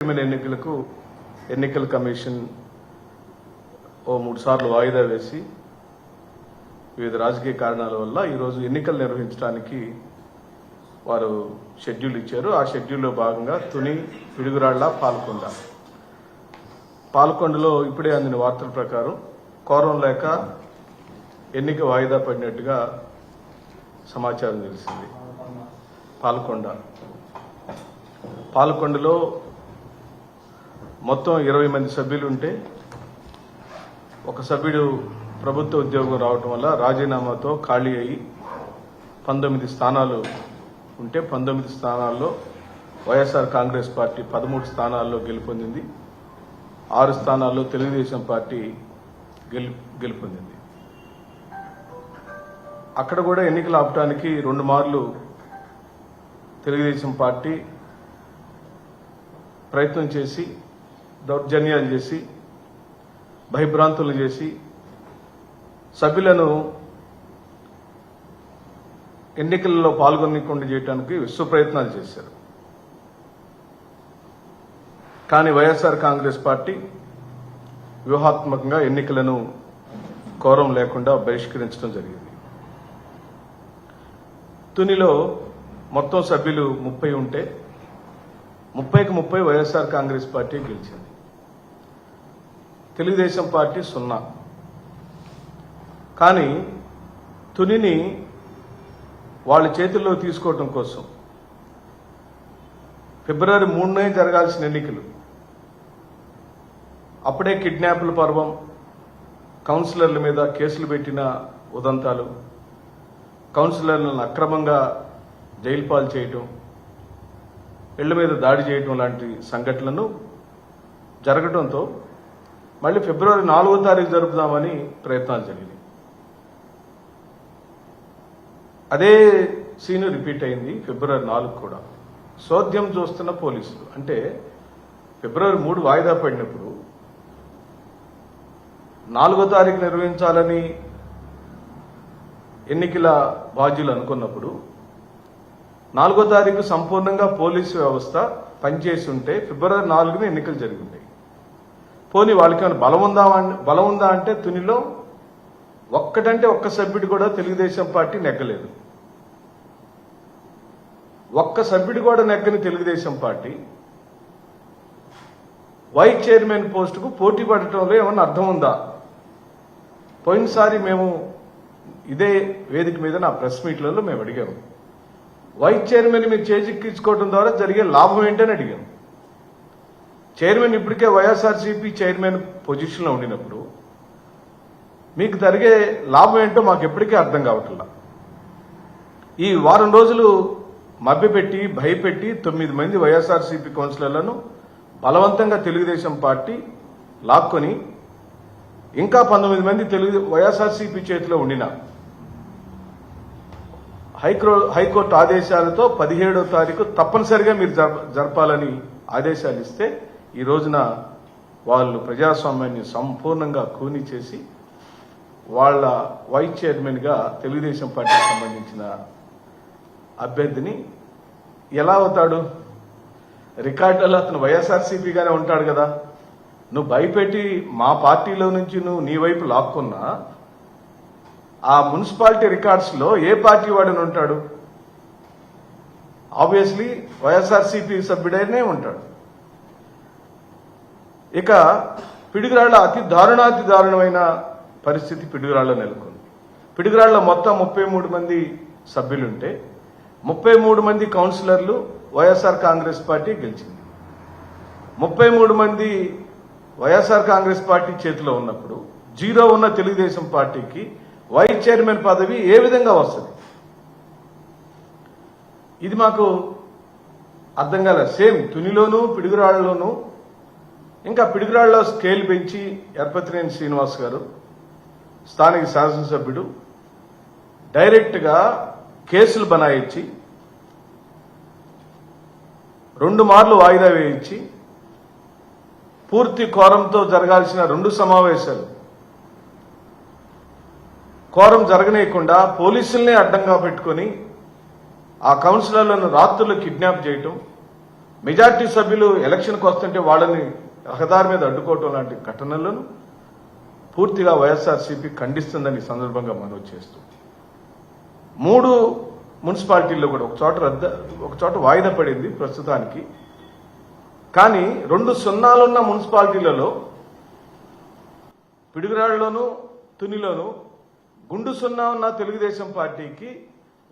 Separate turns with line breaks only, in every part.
ఎన్నికలకు ఎన్నికల కమిషన్ ఓ 3 సార్లు వాయిదా వేసి వివిధ రాజకీయ కారణాల వల్ల ఈరోజు ఎన్నికలు నిర్వహించడానికి వారు షెడ్యూల్ ఇచ్చారు. ఆ షెడ్యూల్లో భాగంగా తుని, పిడుగురాళ్ల, పాల్కొండలో ఇప్పుడే అందిన వార్తల ప్రకారం కోరం లేక ఎన్నిక వాయిదా పడినట్టుగా సమాచారం తెలిసింది. పాల్కొండలో మొత్తం 20 మంది సభ్యులు ఉంటే ఒక సభ్యుడు ప్రభుత్వ ఉద్యోగం రావటం వల్ల రాజీనామాతో ఖాళీ అయ్యి 19 స్థానాలు ఉంటే 19 స్థానాల్లో వైఎస్ఆర్ కాంగ్రెస్ పార్టీ 13 స్థానాల్లో గెలుపొందింది. 6 స్థానాల్లో తెలుగుదేశం పార్టీ గెలుపొందింది. అక్కడ కూడా ఎన్నికలు ఆపడానికి 2 మార్లు తెలుగుదేశం పార్టీ ప్రయత్నం చేసి దౌర్జన్యాలు చేసి భయభ్రాంతులు చేసి సభ్యులను ఎన్నికల్లో పాల్గొనకుండా చేయడానికి విశ్వ ప్రయత్నాలు చేశారు. కానీ వైఎస్ఆర్ కాంగ్రెస్ పార్టీ వ్యూహాత్మకంగా ఎన్నికలను కోరం లేకుండా బహిష్కరించడం జరిగింది. తునిలో మొత్తం సభ్యులు 30 ఉంటే 30కి 30 వైఎస్ఆర్ కాంగ్రెస్ పార్టీ గెలిచింది. తెలుగుదేశం పార్టీ 0. కానీ తునిని వాళ్ళ చేతుల్లో తీసుకోవటం కోసం ఫిబ్రవరి 3నే జరగాల్సిన ఎన్నికలు అప్పుడే కిడ్నాప్ల పర్వం, కౌన్సిలర్ల మీద కేసులు పెట్టిన ఉదంతాలు, కౌన్సిలర్లను అక్రమంగా జైలు పాలు చేయటం, ఇళ్ల మీద దాడి చేయటం లాంటి సంఘటనలను జరగడంతో మళ్ళీ ఫిబ్రవరి 4వ తారీఖు జరుపుదామని ప్రయత్నాలు జరిగినాయి. అదే సీను రిపీట్ అయింది ఫిబ్రవరి 4 కూడా. సోద్యం చూస్తున్న పోలీసులు అంటే ఫిబ్రవరి 3 వాయిదా పడినప్పుడు 4వ తారీఖు నిర్వహించాలని ఎన్నికల బాధ్యులు అనుకున్నప్పుడు 4వ తారీఖు సంపూర్ణంగా పోలీసు వ్యవస్థ పనిచేసి ఉంటే ఫిబ్రవరి 4న ఎన్నికలు జరిగి ఉంటాయి. పోనీ వాళ్ళకి బలం ఉందా అంటే తునిలో ఒక్క సభ్యుడు కూడా తెలుగుదేశం పార్టీ నెగ్గలేదు. ఒక్క సభ్యుడు కూడా నెగ్గని తెలుగుదేశం పార్టీ వైస్ చైర్మన్ పోస్టుకు పోటీ పడటంలో ఏమన్నా అర్థం ఉందా? పోయినసారి మేము ఇదే వేదిక మీద నా ప్రెస్ మీట్లలో మేము అడిగాము, వైస్ చైర్మన్ మీరు చేజిక్కించుకోవడం ద్వారా జరిగే లాభం ఏంటని అడిగాం. చైర్మన్ ఇప్పటికే వైఎస్ఆర్సీపీ చైర్మన్ పొజిషన్లో ఉండినప్పుడు మీకు జరిగే లాభం ఏంటో మాకు ఎప్పటికీ అర్థం కావట్లా. ఈ వారం రోజులు మభ్యపెట్టి భయపెట్టి 9 మంది వైఎస్ఆర్సీపీ కౌన్సిలర్లను బలవంతంగా తెలుగుదేశం పార్టీ లాక్కొని ఇంకా 19 మంది వైఎస్ఆర్సీపీ చేతిలో ఉండిన హైకోర్టు ఆదేశాలతో 17వ తారీఖు తప్పనిసరిగా మీరు జరపాలని ఆదేశాలు ఇస్తే ఈ రోజున వాళ్ళు ప్రజాస్వామ్యాన్ని సంపూర్ణంగా కూని చేసి వాళ్ళ వైస్ చైర్మన్ గా తెలుగుదేశం పార్టీకి సంబంధించిన అభ్యర్థిని ఎలా అవుతాడు? రికార్డులలో అతను వైఎస్ఆర్సీపీగానే ఉంటాడు కదా. నువ్వు భయపెట్టి మా పార్టీలో నుంచి నువ్వు నీ వైపు లాక్కున్నా ఆ మున్సిపాలిటీ రికార్డ్స్ లో ఏ పార్టీ వాడని ఉంటాడు? ఆబ్వియస్లీ వైఎస్ఆర్సీపీ సభ్యుడైనే ఉంటాడు. ఇక పిడుగురాళ్ల అతి దారుణమైన పరిస్థితి పిడుగురాళ్ల నెలకొంది. పిడుగురాళ్ల మొత్తం 33 మంది సభ్యులుంటే 33 మంది కౌన్సిలర్లు వైఎస్ఆర్ కాంగ్రెస్ పార్టీ గెలిచింది. 33 మంది వైఎస్ఆర్ కాంగ్రెస్ పార్టీ చేతిలో ఉన్నప్పుడు 0 ఉన్న తెలుగుదేశం పార్టీకి వైస్ చైర్మన్ పదవి ఏ విధంగా వస్తుంది? ఇది మాకు అర్థం కాలేదు. సేమ్ తునిలోనూ పిడుగురాళ్లలోనూ ఇంకా పిడుగురాళ్లలో స్కేల్ పెంచి ఎర్పతినేని శ్రీనివాస్ గారు స్థానిక శాసనసభ్యుడు డైరెక్ట్గా కేసులు బనాయించి 2 మార్లు వాయిదా వేయించి పూర్తి కోరంతో జరగాల్సిన 2 సమావేశాలు కోరం జరగనీయకుండా పోలీసుల్నే అడ్డంగా పెట్టుకుని ఆ కౌన్సిలర్లను రాత్రులు కిడ్నాప్ చేయటం, మెజార్టీ సభ్యులు ఎలక్షన్కి వస్తుంటే వాళ్ళని రహదారి మీద అడ్డుకోవటం లాంటి ఘటనలను పూర్తిగా వైఎస్ఆర్సీపీ ఖండిస్తుందని ఈ సందర్భంగా మనవి చేస్తూ 3 మున్సిపాలిటీల్లో కూడా ఒక చోట వాయిదా పడింది ప్రస్తుతానికి. కానీ 2 సున్నాలున్న మున్సిపాలిటీలలో పిడుగురాళ్లలోను తునిలోను గుండు సున్నా ఉన్న తెలుగుదేశం పార్టీకి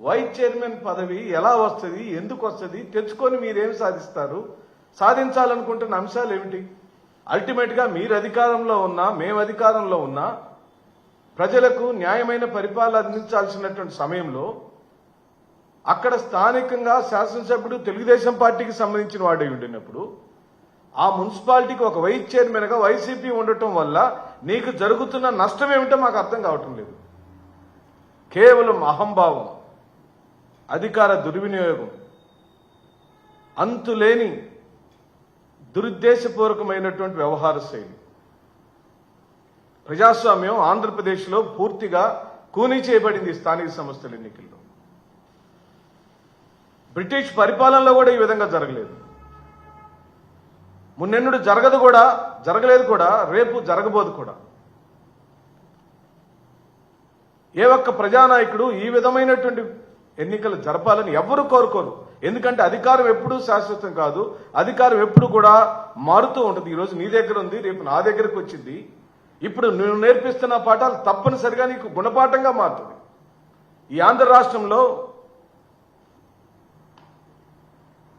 వైస్ చైర్మన్ పదవి ఎలా వస్తుంది, ఎందుకు వస్తుంది, తెచ్చుకొని మీరేం సాధిస్తారు, సాధించాలనుకుంటున్న అంశాలు ఏమిటి? అల్టిమేట్ గా మీరు అధికారంలో ఉన్నా మేము అధికారంలో ఉన్నా ప్రజలకు న్యాయమైన పరిపాలన అందించాల్సినటువంటి సమయంలో అక్కడ స్థానికంగా శాసనసభ్యుడు తెలుగుదేశం పార్టీకి సంబంధించిన వాడై ఉండినప్పుడు ఆ మున్సిపాలిటీకి ఒక వైస్ చైర్మన్ గా వైసీపీ ఉండటం వల్ల నీకు జరుగుతున్న నష్టం ఏమిటో మాకు అర్థం కావటం లేదు. కేవలం అహంభావం, అధికార దుర్వినియోగం, అంతులేని దురుద్దేశపూర్వకమైనటువంటి వ్యవహార శైలి. ప్రజాస్వామ్యం ఆంధ్రప్రదేశ్లో పూర్తిగా కూనీ చేయబడింది స్థానిక సంస్థల ఎన్నికల్లో. బ్రిటిష్ పరిపాలనలో కూడా ఈ విధంగా జరగలేదు. మున్నెన్నడు జరగలేదు కూడా, రేపు జరగబోదు కూడా. ఏ ఒక్క ప్రజానాయకుడు ఈ విధమైనటువంటి ఎన్నికలు జరపాలని ఎవరు కోరుకోరు. ఎందుకంటే అధికారం ఎప్పుడూ శాశ్వతం కాదు, అధికారం ఎప్పుడు కూడా మారుతూ ఉంటుంది. ఈరోజు నీ దగ్గర ఉంది, రేపు నా దగ్గరకు వచ్చింది. ఇప్పుడు నువ్వు నేర్పిస్తున్న పాఠాలు తప్పనిసరిగా నీకు గుణపాఠంగా మారుతుంది. ఈ ఆంధ్ర రాష్ట్రంలో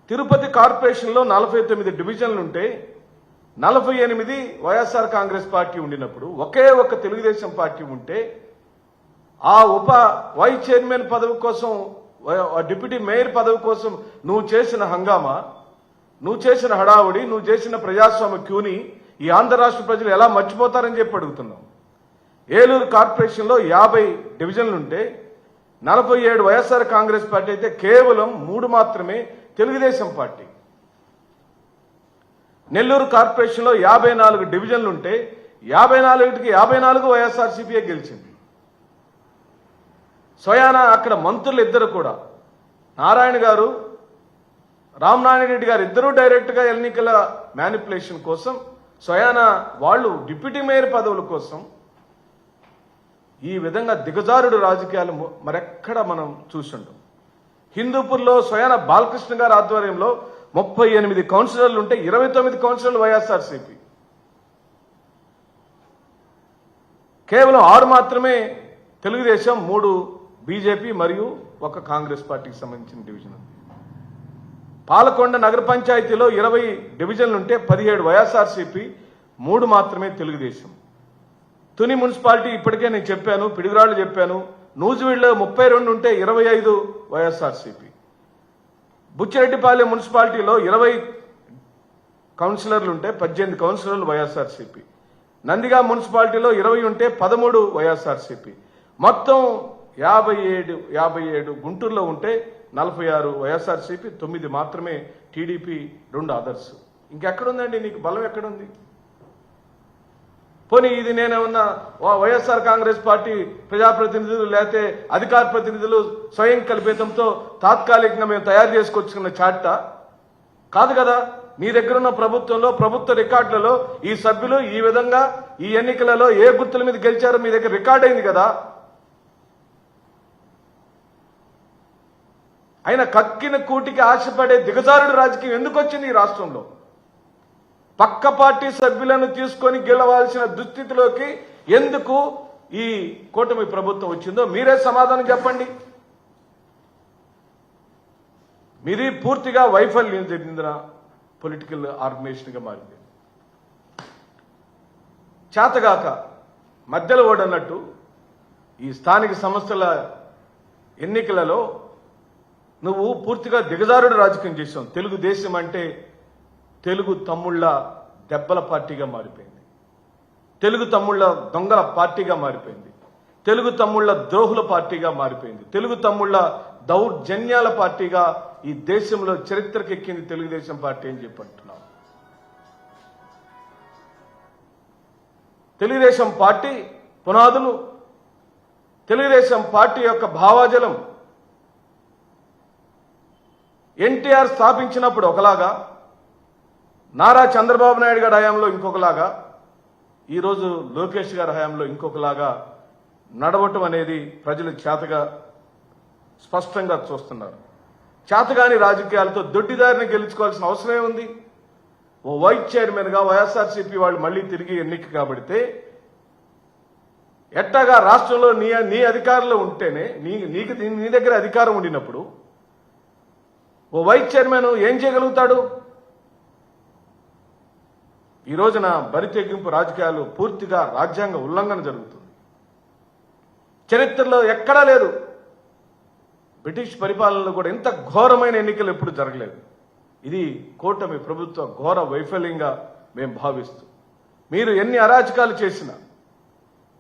తిరుపతి కార్పొరేషన్లో 49 డివిజన్లుంటే 48 వైఎస్ఆర్ కాంగ్రెస్ పార్టీ ఉండినప్పుడు ఒకే ఒక్క తెలుగుదేశం పార్టీ ఉంటే ఆ వైస్ చైర్మన్ పదవి కోసం, డిప్యూటీ మేయర్ పదవి కోసం నువ్వు చేసిన హంగామా, నువ్వు చేసిన హడావుడి, నువ్వు చేసిన ప్రజాస్వామ్య క్యూని ఈ ఆంధ్ర రాష్ట్ర ప్రజలు ఎలా మర్చిపోతారని చెప్పి అడుగుతున్నాం. ఏలూరు కార్పొరేషన్లో 50 డివిజన్లుంటే 47 వైఎస్ఆర్ కాంగ్రెస్ పార్టీ అయితే కేవలం 3 మాత్రమే తెలుగుదేశం పార్టీ. నెల్లూరు కార్పొరేషన్లో 54 డివిజన్లుంటే 54కి 54 వైఎస్ఆర్సీపీఏ గెలిచింది. స్వయానా అక్కడ మంత్రులు ఇద్దరు కూడా, నారాయణ గారు, రామనారాయణ రెడ్డి గారు ఇద్దరూ డైరెక్ట్గా ఎన్నికల మ్యానిపులేషన్ కోసం, స్వయానా వాళ్ళు డిప్యూటీ మేయర్ పదవుల కోసం ఈ విధంగా దిగజారుడు రాజకీయాలు మరెక్కడ మనం చూసుంటాం. హిందూపూర్లో స్వయాన బాలకృష్ణ గారి ఆధ్వర్యంలో 38 కౌన్సిలర్లు ఉంటే 29 కౌన్సిలర్లు వైఎస్ఆర్సీపీ, కేవలం 6 మాత్రమే తెలుగుదేశం, 3 బీజేపీ మరియు 1 కాంగ్రెస్ పార్టీకి సంబంధించిన డివిజన్. పాలకొండ నగర పంచాయతీలో 20 డివిజన్లుంటే 17 వైఎస్ఆర్సీపీ, 3 మాత్రమే తెలుగుదేశం. తుని మున్సిపాలిటీ ఇప్పటికే నేను చెప్పాను, పిడుగురాళ్లు చెప్పాను. నూజివీడులో 32 ఉంటే 25 వైఎస్ఆర్సీపీ. బుచ్చిరెడ్డిపాలెం మున్సిపాలిటీలో 20 కౌన్సిలర్లు ఉంటే 18 కౌన్సిలర్లు వైఎస్ఆర్సీపీ. నందిగా మున్సిపాలిటీలో 20 ఉంటే 13 వైఎస్ఆర్సీపీ. మొత్తం 57 గుంటూరులో ఉంటే 46 వైఎస్ఆర్సీపీ, 9 మాత్రమే టీడీపీ, 2 అదర్స్. ఇంకెక్కడుందండి నీకు బలం? ఎక్కడుంది? పోనీ ఇది నేనేమన్నా వైఎస్ఆర్ కాంగ్రెస్ పార్టీ ప్రజాప్రతినిధులు లేకపోతే అధికార ప్రతినిధులు స్వయం కల్పితంతో తాత్కాలికంగా మేము తయారు చేసుకొచ్చుకున్న చాట కాదు కదా. మీ దగ్గర ఉన్న ప్రభుత్వంలో, ప్రభుత్వ రికార్డులలో ఈ సభ్యులు ఈ విధంగా ఈ ఎన్నికలలో ఏ గుర్తుల మీద గెలిచారో మీ దగ్గర రికార్డ్ అయింది కదా. అయినా కక్కిన కూటికి ఆశపడే దిగజారుడు రాజకీయం ఎందుకు వచ్చింది ఈ రాష్ట్రంలో? పక్క పార్టీ సభ్యులను తీసుకొని గెలవాల్సిన దుస్థితిలోకి ఎందుకు ఈ కూటమి ప్రభుత్వం వచ్చిందో మీరే సమాధానం చెప్పండి. మీది పూర్తిగా వైఫల్యం చెందిన పొలిటికల్ ఆర్గనైజేషన్గా మారింది. చేతగాక మధ్యలో ఓడన్నట్టు ఈ స్థానిక సంస్థల ఎన్నికలలో నువ్వు పూర్తిగా దిగజారుడు రాజకీయం చేశావు. తెలుగుదేశం అంటే తెలుగు తమ్ముళ్ల దెబ్బల పార్టీగా మారిపోయింది, తెలుగు తమ్ముళ్ల దొంగల పార్టీగా మారిపోయింది, తెలుగు తమ్ముళ్ల ద్రోహుల పార్టీగా మారిపోయింది, తెలుగు తమ్ముళ్ల దౌర్జన్యాల పార్టీగా ఈ దేశంలో చరిత్రకెక్కింది తెలుగుదేశం పార్టీ అని చెప్పి అంటున్నాం. తెలుగుదేశం పార్టీ పునాదులు, తెలుగుదేశం పార్టీ యొక్క భావాజలం ఎన్టీఆర్ స్థాపించినప్పుడు ఒకలాగా, నారా చంద్రబాబు నాయుడు గారి హయాంలో ఇంకొకలాగా, ఈరోజు లోకేష్ గారి హయాంలో ఇంకొకలాగా నడవటం అనేది ప్రజలు చేతగా స్పష్టంగా చూస్తున్నారు. చేతగాని రాజకీయాలతో దొడ్డిదారిని గెలుచుకోవాల్సిన అవసరమే ఉంది. ఓ వైస్ చైర్మన్గా వైఎస్ఆర్సీపీ వాళ్ళు మళ్లీ తిరిగి ఎన్నిక కాబడితే ఎట్టాగా రాష్ట్రంలో నీ అధికారంలో ఉంటేనే నీ దగ్గర అధికారం ఉండినప్పుడు ఓ వైస్ చైర్మన్ ఏం చేయగలుగుతాడు? ఈ రోజున బరి తెగింపు రాజకీయాలు పూర్తిగా రాజ్యాంగ ఉల్లంఘన జరుగుతుంది. చరిత్రలో ఎక్కడా లేదు. బ్రిటిష్ పరిపాలనలో కూడా ఇంత ఘోరమైన ఎన్నికలు ఎప్పుడు జరగలేదు. ఇది కూటమి ప్రభుత్వ ఘోర వైఫల్యంగా మేము భావిస్తూ, మీరు ఎన్ని అరాచకాలు చేసినా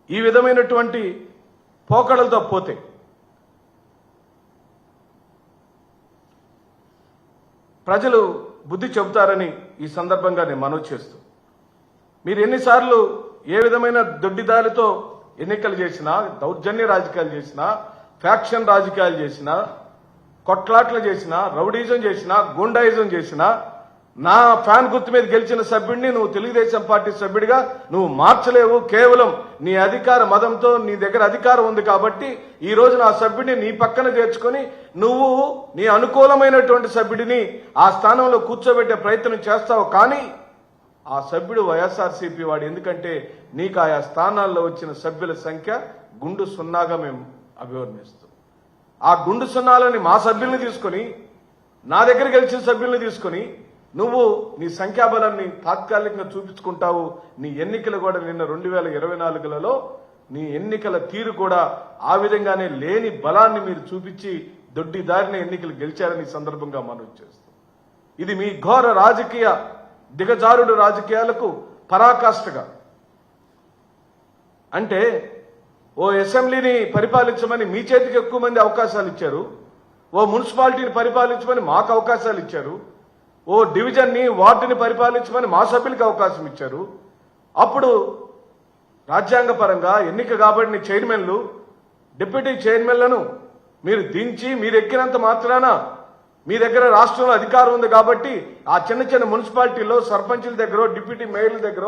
ఈ విధమైనటువంటి పోకడలతో పోతే ప్రజలు బుద్ధి చెబుతారని ఈ సందర్భంగా నేను మనవి చేస్తూ, మీరు ఎన్నిసార్లు ఏ విధమైన దొడ్డిదారితో ఎన్నికలు చేసినా, దౌర్జన్య రాజకీయాలు చేసినా, ఫ్యాక్షన్ రాజకీయాలు చేసినా, కొట్లాట్లు చేసినా, రౌడీజం చేసినా, గుండాయిజం చేసినా, నా ఫ్యాన్ గుర్తు మీద గెలిచిన సభ్యుడిని నువ్వు తెలుగుదేశం పార్టీ సభ్యుడిగా నువ్వు మార్చలేవు. కేవలం నీ అధికార మదంతో నీ దగ్గర అధికారం ఉంది కాబట్టి ఈ రోజు నా సభ్యుడిని నీ పక్కన చేర్చుకొని నువ్వు నీ అనుకూలమైనటువంటి సభ్యుడిని ఆ స్థానంలో కూర్చోబెట్టే ప్రయత్నం చేస్తావు. కానీ ఆ సభ్యుడు వైఎస్ఆర్సీపీ వాడు. ఎందుకంటే నీకు ఆయా స్థానాల్లో వచ్చిన సభ్యుల సంఖ్య గుండు సున్నాగా మేము అభివర్ణిస్తాం. ఆ గుండు సున్నాలని మా సభ్యుల్ని తీసుకొని, నా దగ్గర గెలిచిన సభ్యుల్ని తీసుకొని నువ్వు నీ సంఖ్యాబలాన్ని తాత్కాలికంగా చూపించుకుంటావు. నీ ఎన్నికలు కూడా నిన్న 2024లలో నీ ఎన్నికల తీరు కూడా ఆ విధంగానే లేని బలాన్ని మీరు చూపించి దొడ్డిదారిన ఎన్నికలు గెలిచారని సందర్భంగా మనవి చేస్తాం. ఇది మీ ఘోర రాజకీయ దిగజారుడు రాజకీయాలకు పరాకాష్ఠగా. అంటే ఓ అసెంబ్లీని పరిపాలించమని మీ చేతికి ఎక్కువ మంది అవకాశాలు ఇచ్చారు, ఓ మున్సిపాలిటీని పరిపాలించమని మాకు అవకాశాలు ఇచ్చారు, ఓ డివిజన్ని వార్డుని పరిపాలించమని మా సభ్యులకు అవకాశం ఇచ్చారు. అప్పుడు రాజ్యాంగపరంగా ఎన్నిక కాబడిన చైర్మన్లు, డిప్యూటీ చైర్మన్లను మీరు దించి మీరు ఎక్కినంత మాత్రాన మీ దగ్గర రాష్ట్రంలో అధికారం ఉంది కాబట్టి ఆ చిన్న చిన్న మున్సిపాలిటీల్లో సర్పంచుల దగ్గర, డిప్యూటీ మేయర్ల దగ్గర,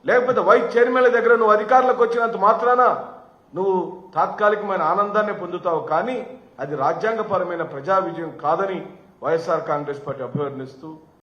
లేకపోతే వైస్ చైర్మన్ల దగ్గర నువ్వు అధికారంలోకి వచ్చినంత మాత్రాన నువ్వు తాత్కాలికమైన ఆనందాన్ని పొందుతావు. కానీ అది రాజ్యాంగపరమైన ప్రజా విజయం కాదని వైఎస్ఆర్ కాంగ్రెస్ పార్టీ అభివర్ణిస్తూ